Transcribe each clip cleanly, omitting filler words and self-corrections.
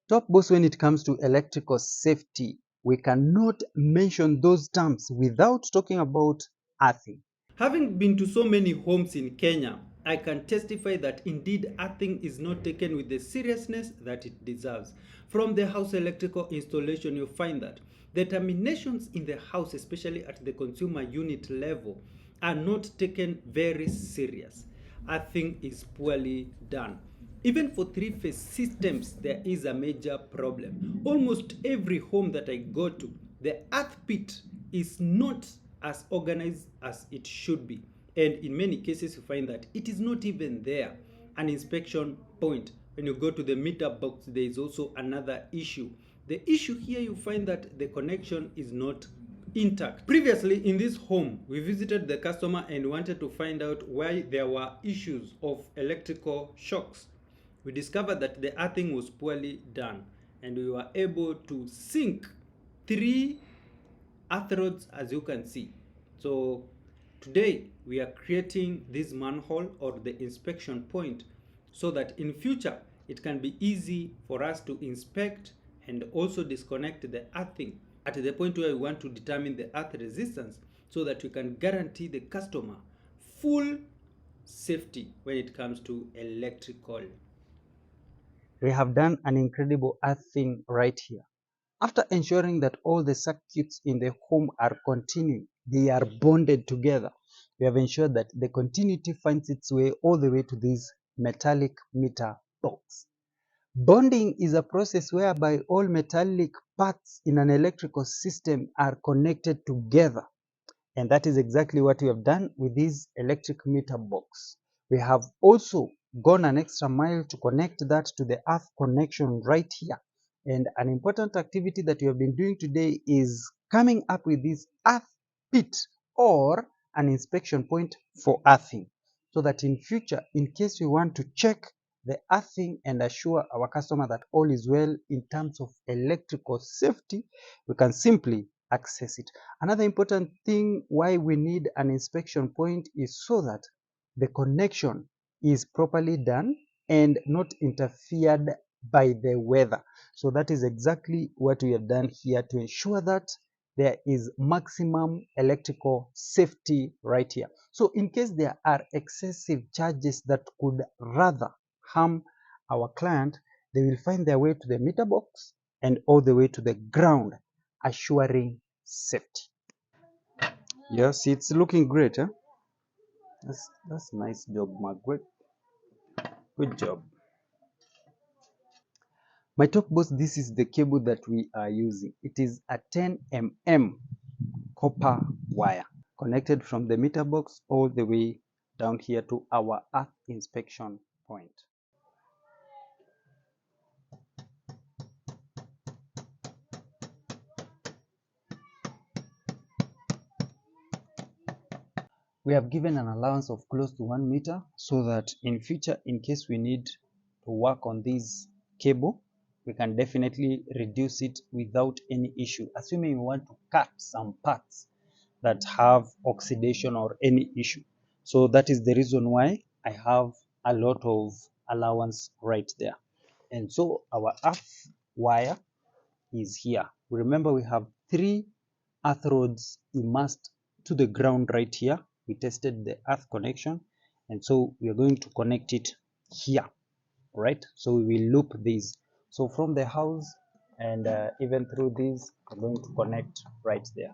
Top boss, when it comes to electrical safety, we cannot mention those terms without talking about earthing. Having been to so many homes in Kenya, I can testify that indeed earthing is not taken with the seriousness that it deserves. From the house electrical installation, you find that the terminations in the house, especially at the consumer unit level, are not taken very serious. Earthing is poorly done. Even for three-phase systems, there is a major problem. Almost every home that I go to, the earth pit is not as organized as it should be. And in many cases, you find that it is not even there. An inspection point. When you go to the meter box, there is also another issue. The issue here, you find that the connection is not intact. Previously in this home, we visited the customer and wanted to find out why there were issues of electrical shocks. We discovered that the earthing was poorly done, and we were able to sink 3 earth rods, as you can see. So today we are creating this manhole or the inspection point so that in future it can be easy for us to inspect and also disconnect the earthing at the point where we want to determine the earth resistance, so that we can guarantee the customer full safety when it comes to electrical. We have done an incredible earthing right here. After ensuring that all the circuits in the home are continuing, they are bonded together, we have ensured that the continuity finds its way all the way to this metallic meter box. Bonding is a process whereby all metallic parts in an electrical system are connected together. And that is exactly what we have done with this electric meter box. We have also gone an extra mile to connect that to the earth connection right here. And an important activity that we have been doing today is coming up with this earth pit or an inspection point for earthing, so that in future, in case we want to check the earthing and assure our customer that all is well in terms of electrical safety, we can simply access it. Another important thing why we need an inspection point is so that the connection is properly done and not interfered by the weather. So that is exactly what we have done here to ensure that there is maximum electrical safety right here. So in case there are excessive charges that could rather harm our client, they will find their way to the meter box and all the way to the ground, assuring safety. Yes, it's looking great, huh? That's nice job, Margaret. Good job. My top boss, this is the cable that we are using. It is a 10 mm copper wire connected from the meter box all the way down here to our earth inspection point. We have given an allowance of close to 1 meter so that in future, in case we need to work on this cable, we can definitely reduce it without any issue, assuming we want to cut some parts that have oxidation or any issue. So that is the reason why I have a lot of allowance right there. And so our earth wire is here. Remember, we have 3 earth rods immersed to the ground right here. We tested the earth connection, and so we are going to connect it here, right? So we will loop these. So from the house and even through these, we're going to connect right there.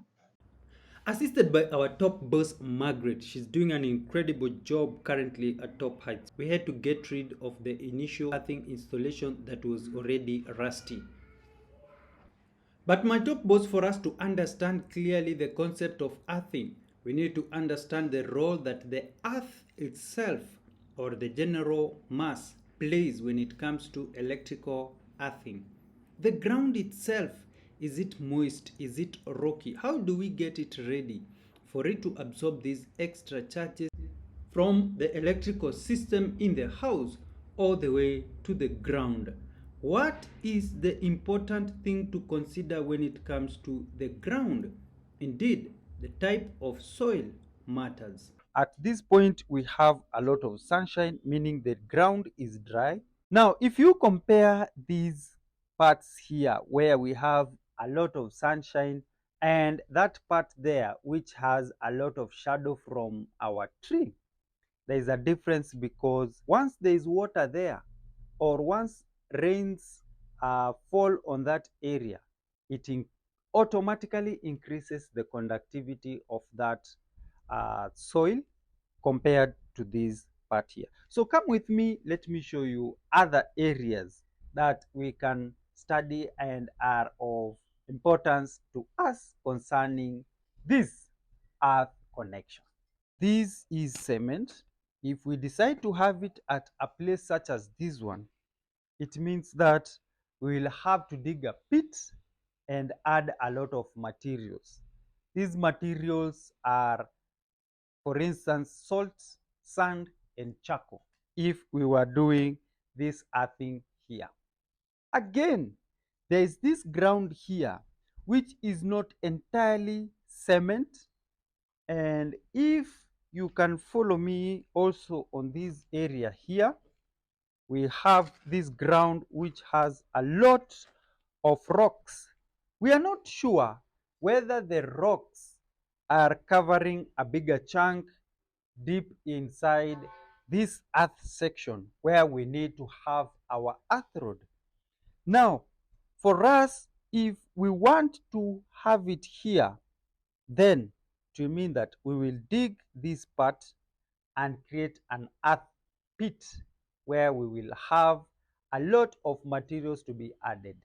Assisted by our top boss, Margaret, she's doing an incredible job currently at Top Heights. We had to get rid of the initial earthing installation that was already rusty. But my top boss, for us to understand clearly the concept of earthing, we need to understand the role that the earth itself or the general mass plays when it comes to electrical earthing. The ground itself, is it moist? Is it rocky? How do we get it ready for it to absorb these extra charges from the electrical system in the house all the way to the ground? What is the important thing to consider when it comes to the ground? Indeed, the type of soil matters. At this point, we have a lot of sunshine, meaning the ground is dry. Now, if you compare these parts here where we have a lot of sunshine, and that part there which has a lot of shadow from our tree. There is a difference because once there is water there, or once rains fall on that area, it automatically increases the conductivity of that soil compared to this part here. So come with me, let me show you other areas that we can study and are of importance to us concerning this earth connection. This is cement. If we decide to have it at a place such as this one, it means that we will have to dig a pit and add a lot of materials. These materials are, for instance, salt, sand, and charcoal, if we were doing this earthing here. Again, there is this ground here which is not entirely cement, and if you can follow me also on this area here, we have this ground which has a lot of rocks. We are not sure whether the rocks are covering a bigger chunk deep inside this earth section where we need to have our earth rod. Now, for us, if we want to have it here, then to mean that we will dig this part and create an earth pit where we will have a lot of materials to be added.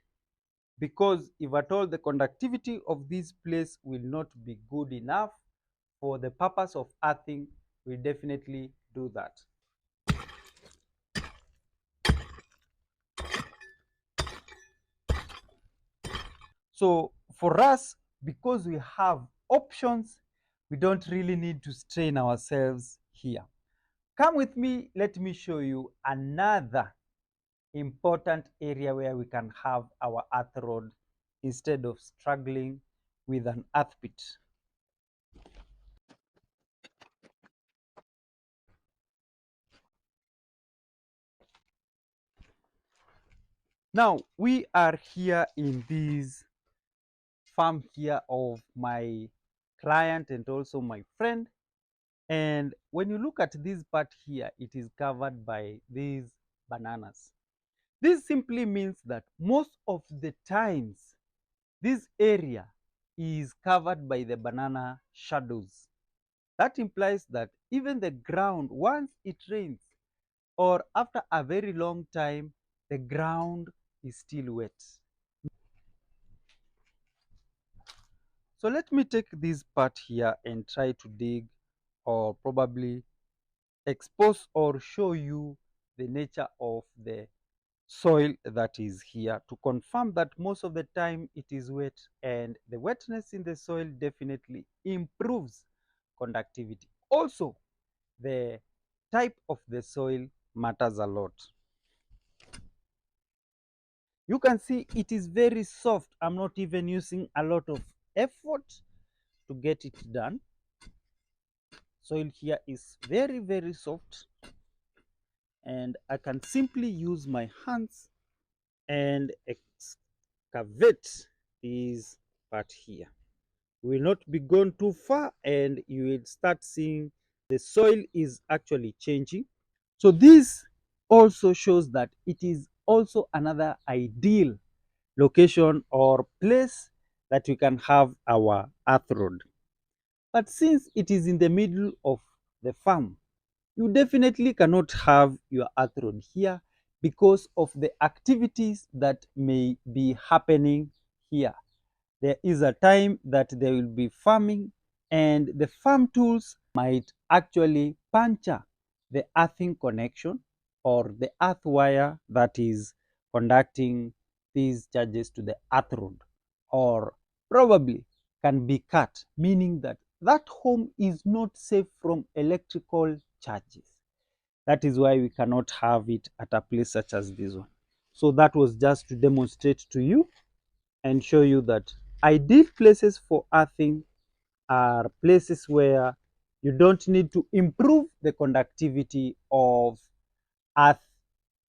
Because if at all the conductivity of this place will not be good enough for the purpose of earthing, we definitely do that. So for us, because we have options, we don't really need to strain ourselves here. Come with me, let me show you another important area where we can have our earth rod instead of struggling with an earth pit. Now we are here in this farm here of my client and also my friend, and when you look at this part here, it is covered by these bananas. This simply means that most of the times this area is covered by the banana shadows. That implies that even the ground, once it rains or after a very long time, the ground is still wet. So let me take this part here and try to dig, or probably expose or show you the nature of the soil that is here, to confirm that most of the time it is wet, and the wetness in the soil definitely improves conductivity. Also, the type of the soil matters a lot. You can see it is very soft. I'm not even using a lot of effort to get it done. Soil here is very soft, and I can simply use my hands and excavate this part here. We will not be gone too far, and you will start seeing the soil is actually changing. So this also shows that it is also another ideal location or place that we can have our earth rod. But since it is in the middle of the farm, you definitely cannot have your earth rod here because of the activities that may be happening here. There is a time that they will be farming, and the farm tools might actually puncture the earthing connection or the earth wire that is conducting these charges to the earth rod, or probably can be cut, meaning that that home is not safe from electrical charges. That is why we cannot have it at a place such as this one. So that was just to demonstrate to you and show you that ideal places for earthing are places where you don't need to improve the conductivity of earth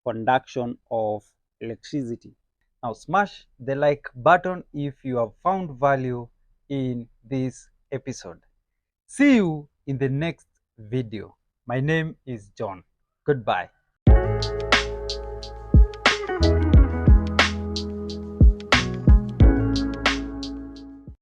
conduction of electricity. Now smash the like button if you have found value in this episode. See you in the next video. My name is John. Goodbye.